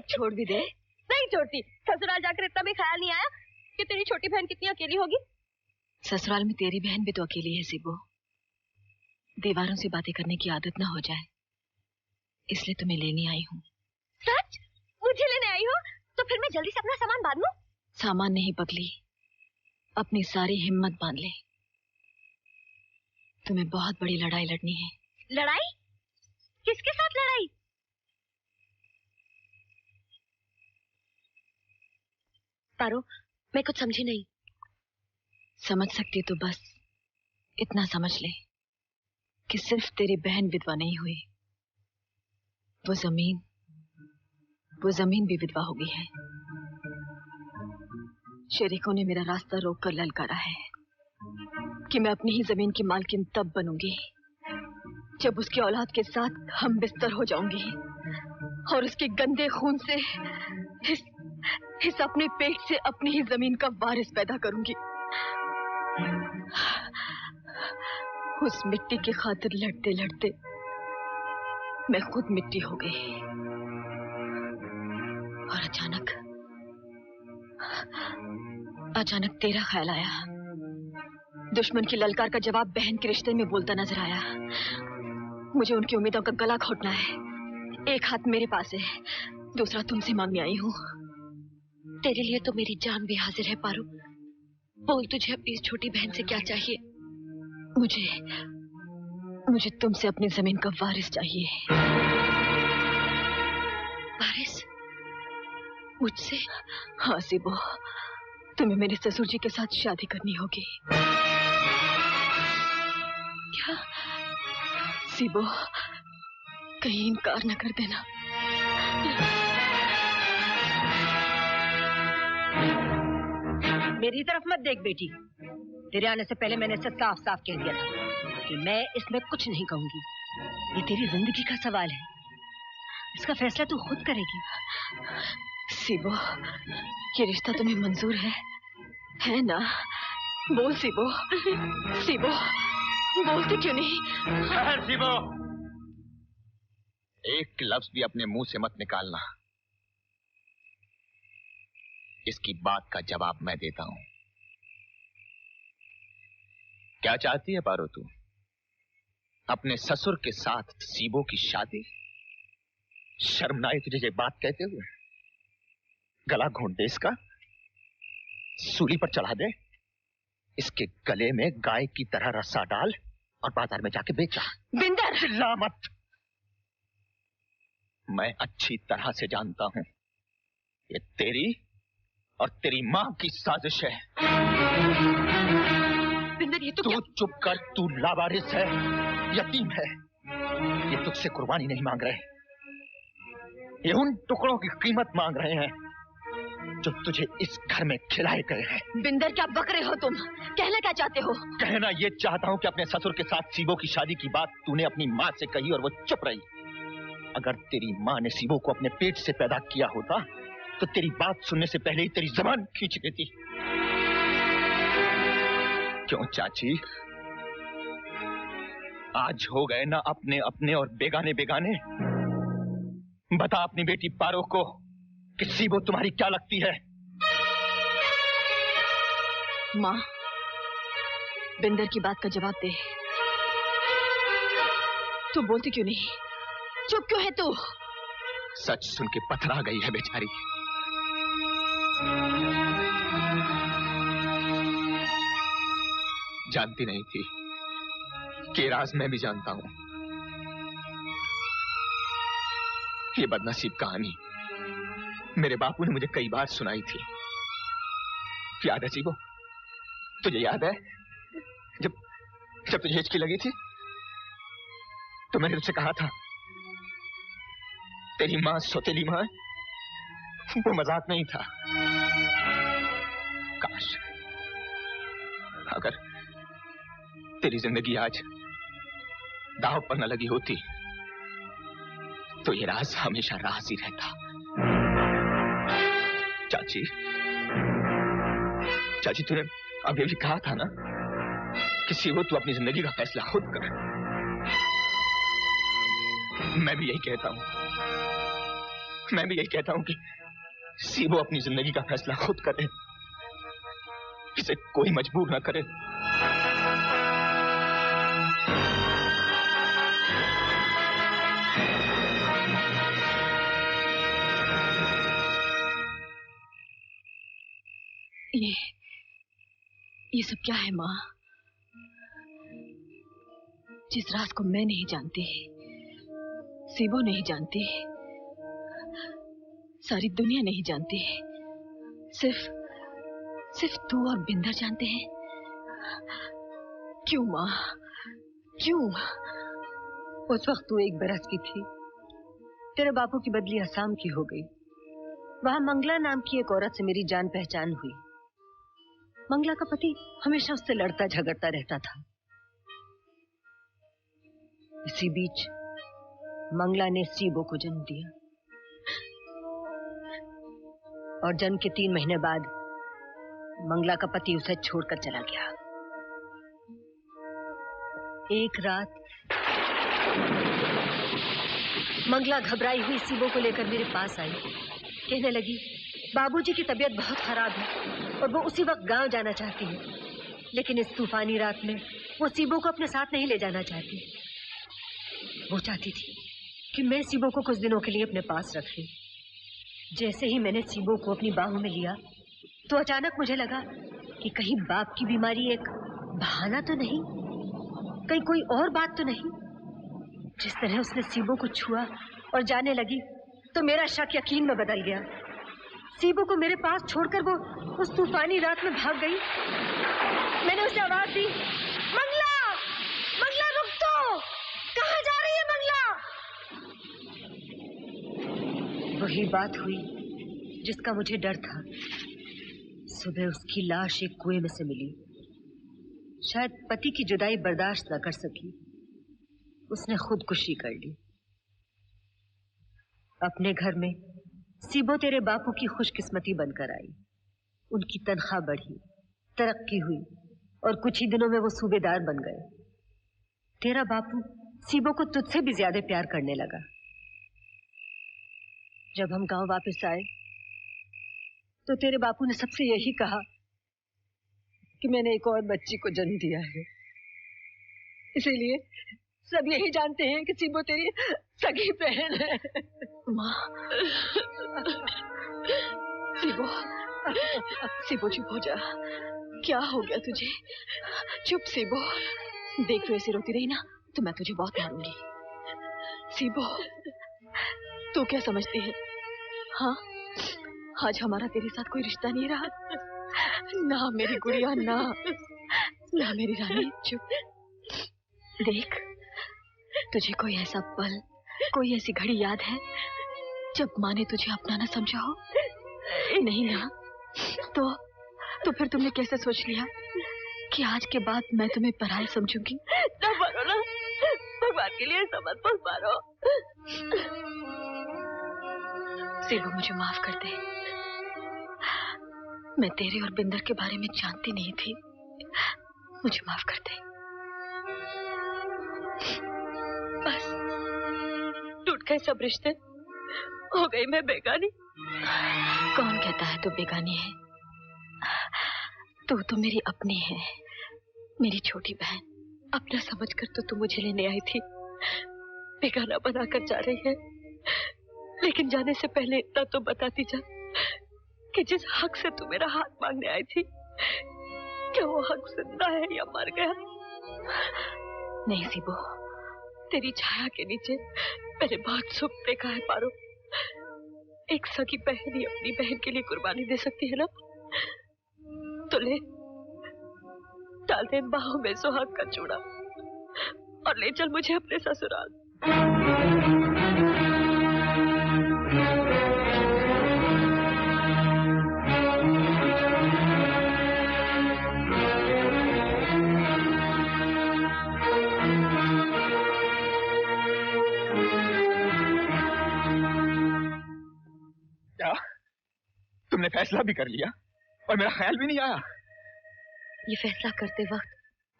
छोड़ भी दे। नहीं छोड़ती। ससुराल जाकर इतना भी ख्याल नहीं आया कि तेरी छोटी बहन कितनी अकेली होगी। ससुराल में तेरी बहन भी तो अकेली है सिबो। दीवारों से बातें करने की आदत ना हो जाए, इसलिए तुम्हें लेने आई हूँ। सच? मुझे लेने आई हो? तो फिर मैं जल्दी से अपना सामान बांध लूं? सामान नहीं पगली, अपनी सारी हिम्मत बांध ले। तुम्हें बहुत बड़ी लड़ाई लड़नी है। लड़ाई? किसके साथ लड़ाई? पारो, मैं कुछ समझी नहीं। समझ सकती तो बस इतना समझ ले कि सिर्फ तेरी बहन विधवा नहीं हुई, वो जमीन भी विधवा हो गई है। शरीकों ने मेरा रास्ता रोककर ललकारा है कि मैं अपनी ही जमीन की मालकिन तब बनूंगी जब उसकी औलाद के साथ हम बिस्तर हो जाऊंगी और उसके गंदे खून से इस अपने पेट से अपनी ही जमीन का वारिस पैदा करूंगी। उस मिट्टी की खातिर लड़ते लड़ते मैं खुद मिट्टी हो गई और अचानक तेरा ख्याल आया। दुश्मन की ललकार का जवाब बहन के रिश्ते में बोलता नजर आया। मुझे उनकी उम्मीदों का गला घोटना है। एक हाथ मेरे पास है, दूसरा तुमसे मांगने आई हूँ। तेरे लिए तो मेरी जान भी हाजिर है पारो। बोल, तुझे अपनी इस छोटी बहन से क्या चाहिए? मुझे तुमसे अपनी जमीन का वारिस चाहिए। वारिस? मुझसे? हाँ सिबो, तुम्हें मेरे ससुर जी के साथ शादी करनी होगी। क्या? सिबो, कहीं इनकार न कर देना। मेरी तरफ मत देख बेटी। तेरे आने से पहले मैंने इसे साफ साफ कह दिया था कि मैं इसमें कुछ नहीं कहूंगी। ये तेरी जिंदगी का सवाल है, इसका फैसला तू खुद करेगी। सिबो, ये रिश्ता तुम्हें मंजूर है ना? बोल सिबो, सिबो, बोलती क्यों नहीं? सिबो, एक लफ्ज भी अपने मुंह से मत निकालना। इसकी बात का जवाब मैं देता हूं। क्या चाहती है पारो तू? अपने ससुर के साथ सिबो की शादी? शर्म ना आई तुझे ये बात कहते हुए? गला घोंट दे इसका, सूली पर चढ़ा दे, इसके गले में गाय की तरह रस्सा डाल और बाजार में जाके बेचा। बिंदर! चिल्ला मत। मैं अच्छी तरह से जानता हूं ये तेरी और तेरी मां की साजिश है। बिंदर, ये तू चुप कर। तू लावारिस है, यतीम है। ये तुझसे कुर्बानी नहीं मांग रहे, ये उन टुकड़ों की कीमत मांग रहे हैं जो तुझे इस घर में खिलाए गए हैं। बिंदर, क्या बक रहे हो तुम? कहना क्या चाहते हो? कहना ये चाहता हूं कि अपने ससुर के साथ सिबो की शादी की बात तूने अपनी मां से कही और वो चुप रही। अगर तेरी मां ने सिबो को अपने पेट से पैदा किया होता तो तेरी बात सुनने से पहले ही तेरी जबान खींच देती। क्यों चाची, आज हो गए ना अपने अपने और बेगाने बेगाने? बता अपनी बेटी पारो को कि सिबो तुम्हारी क्या लगती है? मां, बिंदर की बात का जवाब दे। तू बोलती क्यों नहीं? चुप क्यों है तू? सच सुन के पथरा गई है बेचारी। जानती नहीं थी कि राज मैं भी जानता हूं। ये बदनसीब कहानी मेरे बापू ने मुझे कई बार सुनाई थी। याद है सिबो? तुझे याद है जब तुझे हिचकी लगी थी तो मैंने तुझसे कहा था तेरी मां सौतेली मां, वो मजाक नहीं था। काश अगर तेरी जिंदगी आज दांव पर न लगी होती तो ये राज हमेशा राज ही रहता। चाची तूने अभी भी कहा था ना कि सिबो तू अपनी जिंदगी का फैसला खुद कर। मैं भी यही कहता हूं मैं भी यही कहता हूं कि सीबो अपनी जिंदगी का फैसला खुद करे, इसे कोई मजबूर ना करे। ये सब क्या है माँ? जिस राज को मैं नहीं जानती, सीबो नहीं जानती, सारी दुनिया नहीं जानती, सिर्फ तू और बिंदर जानते हैं। क्यों माँ, क्यों? उस वक्त तू 1 बरस की थी, तेरे बापू की बदली असम की हो गई। वहां मंगला नाम की एक औरत से मेरी जान पहचान हुई। मंगला का पति हमेशा उससे लड़ता झगड़ता रहता था। इसी बीच मंगला ने सीबो को जन्म दिया और जन्म के 3 महीने बाद मंगला का पति उसे छोड़कर चला गया। एक रात मंगला घबराई हुई सीबो को लेकर मेरे पास आई। कहने लगी, बाबूजी की तबीयत बहुत खराब है और वो उसी वक्त गांव जाना चाहती है, लेकिन इस तूफानी रात में वो सीबो को अपने साथ नहीं ले जाना चाहती। वो चाहती थी कि मैं सीबो को कुछ दिनों के लिए अपने पास रख लूं। जैसे ही मैंने सीबो को अपनी बाहों में लिया तो अचानक मुझे लगा कि कहीं बाप की बीमारी एक बहाना तो नहीं, कहीं कोई और बात तो नहीं। जिस तरह उसने सीबो को छुआ और जाने लगी तो मेरा शक यकीन में बदल गया। सीबो को मेरे पास छोड़कर वो उस तूफानी रात में भाग गई। मैंने उसे आवाज दी, मंगला, मंगला रुक तो, कहाँ जा रही है मंगला? वही बात हुई जिसका मुझे डर था। सुबह उसकी लाश एक कुएं में से मिली। शायद पति की जुदाई बर्दाश्त न कर सकी, उसने खुदकुशी कर ली। अपने घर में सीबो तेरे बापू की खुशकिस्मती बनकर आई। उनकी तनख्वाह बढ़ी, तरक्की हुई और कुछ ही दिनों में वो सूबेदार बन गए। तेरा बापू सीबो को तुझसे भी ज्यादा प्यार करने लगा। जब हम गांव वापस आए तो तेरे बापू ने सबसे यही कहा कि मैंने एक और बच्ची को जन्म दिया है। इसीलिए सब यही जानते हैं कि सीबो तेरी सगी बहन है। माँ, सीबो, सीबो चुप हो जा। क्या हो गया तुझे? चुप सीबो। देख, तू ऐसे रोती रही ना तो मैं तुझे बहुत मारूंगी। सीबो, तू क्या समझती है? हाँ, आज हमारा तेरे साथ कोई रिश्ता नहीं रहा ना मेरी गुड़िया, ना मेरी रानी। चुप। देख, तुझे कोई ऐसा पल, कोई ऐसी घड़ी याद है जब माँ ने तुझे अपना ना समझा हो? नहीं ना? तो फिर तुमने कैसे सोच लिया कि आज के बाद मैं तुम्हें पराया समझूंगी? ना मारो ना, भगवान के लिए ऐसा मत मारो। सीबो, मुझे माफ कर दे। मैं तेरे और बिंदर के बारे में जानती नहीं थी। मुझे माफ कर दे। बस टूट गए सब रिश्ते, हो गई मैं बेगानी। कौन कहता है तू बेगानी है? तू मेरी अपनी है, मेरी छोटी बहन। अपना समझकर तो तू मुझे लेने आई थी, बेगाना बनाकर जा रही है। लेकिन जाने से पहले इतना तो बताती जा कि जिस हक से तू मेरा हाथ मांगने आई थी, क्या वो हक जिंदा है या मर गया? नहीं सीबो, तेरी छाया के नीचे मैंने बहुत सुख देखा है पारो। एक सगी बहन ही अपनी बहन के लिए कुर्बानी दे सकती है ना? तो ले, डाल दे इन बाहों में सुहाग का चूड़ा और ले चल मुझे अपने ससुराल। तुमने फैसला भी कर लिया और मेरा ख्याल भी नहीं आया। ये फैसला करते वक्त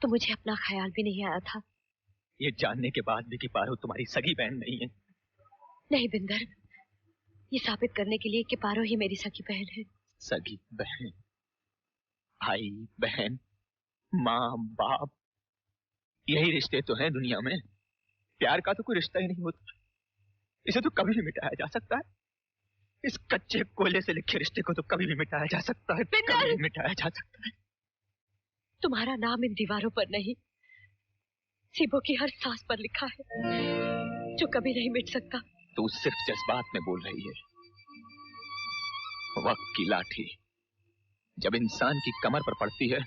तो मुझे अपना ख्याल भी नहीं आया था। ये जानने के बाद भी कि पारो तुम्हारी सगी बहन नहीं है। नहीं बिंदर, ये साबित करने के लिए कि पारो ही मेरी सगी बहन है। सगी बहन, भाई बहन, माँ बाप, यही रिश्ते तो हैं दुनिया में। प्यार का तो कोई रिश्ता ही नहीं होता, इसे तो कभी भी मिटाया जा सकता है। इस कच्चे कोयले से लिखे रिश्ते को तो कभी भी मिटाया जा सकता है, कभी भी मिटाया जा सकता है। तुम्हारा नाम इन दीवारों पर नहीं, सीबो की हर सांस पर लिखा है, जो कभी नहीं मिट सकता। तू सिर्फ जज्बात में बोल रही है। वक्त की लाठी जब इंसान की कमर पर पड़ती है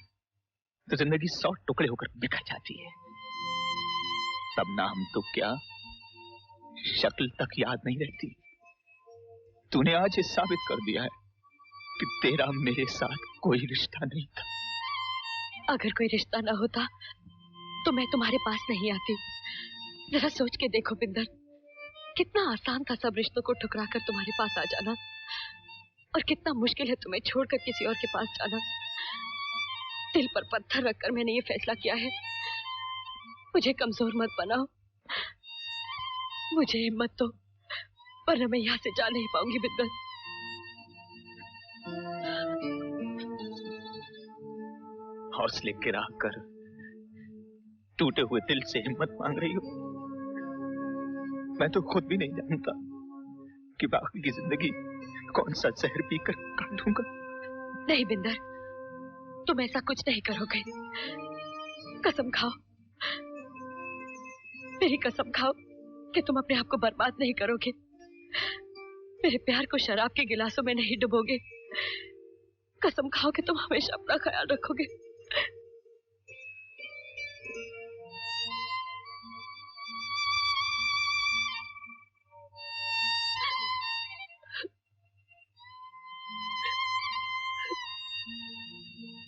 तो जिंदगी 100 टुकड़े होकर बिखर जाती है। तब नाम तो क्या, शक्ल तक याद नहीं रहती। तूने आज ये साबित कर दिया है कि तेरा मेरे साथ कोई रिश्ता नहीं था। अगर कोई रिश्ता ना होता तो मैं तुम्हारे पास नहीं आती। जरा सोच के देखो बिंदर, कितना आसान था सब रिश्तों को ठुकरा कर तुम्हारे पास आ जाना, और कितना मुश्किल है तुम्हें छोड़कर किसी और के पास जाना। दिल पर पत्थर रखकर मैंने ये फैसला किया है, मुझे कमजोर मत बनाओ, मुझे हिम्मत दो, वरना मैं यहाँ से जा नहीं पाऊंगी बिंदर। हौसले गिरा कर टूटे हुए दिल से हिम्मत मांग रही हो। मैं तो खुद भी नहीं जानता कि बाकी की जिंदगी कौन सा जहर पीकर काटूंगा। नहीं बिंदर, तुम ऐसा कुछ नहीं करोगे। कसम खाओ, मेरी कसम खाओ कि तुम अपने आप को बर्बाद नहीं करोगे, मेरे प्यार को शराब के गिलासों में नहीं डुबोगे। कसम खाओ कि तुम हमेशा अपना ख्याल रखोगे।